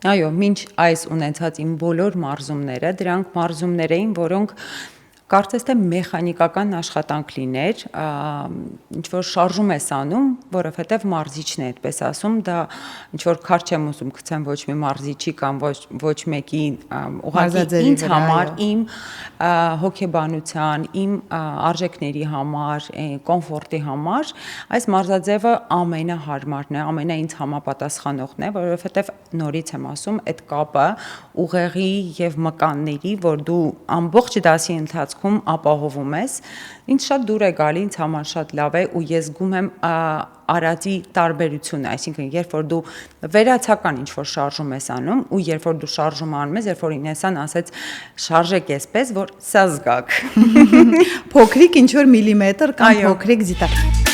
Այո, մինչ այս ունեցած իմ բոլոր մարզումները, դրանք մարզումներ էին, որոնք կարծես թե մեխանիկական աշխատանք լիներ, ինչ որ շարժում ես անում, որովհետև մարզիչն է այդպես ասում, դա ինչ որ քարտ չեմ ուզում գցեմ ոչ մի մարզիչի կամ ոչ մեկի ուղղակի ինձ համար, իմ հոգեբանության, իմ արժեքների համար, կոմֆորտի համար, այս մարզաձևը ամենահարմարն է, ինձ համապատասխանողն է, որովհետև նորից եմ ասում, այդ կապը ուղեղի եւ մկանների, որ դու ամբողջ դասի ընթացքում ապահովում ես, ինձ շատ դուր է գալի, ինձ համար շատ լավ է ու ես զգում եմ արածի տարբերությունը, այսինքն երբ որ դու վերացական ինչ որ շարժում ես անում ու երբ որ դու շարժում անում ես, երբ որ Ինեսան ասեց շարժեք այսպես, որ սա զգաք։ Փոքրիկ ինչ որ միլիմետր կամ փոքրիկ զիտակ։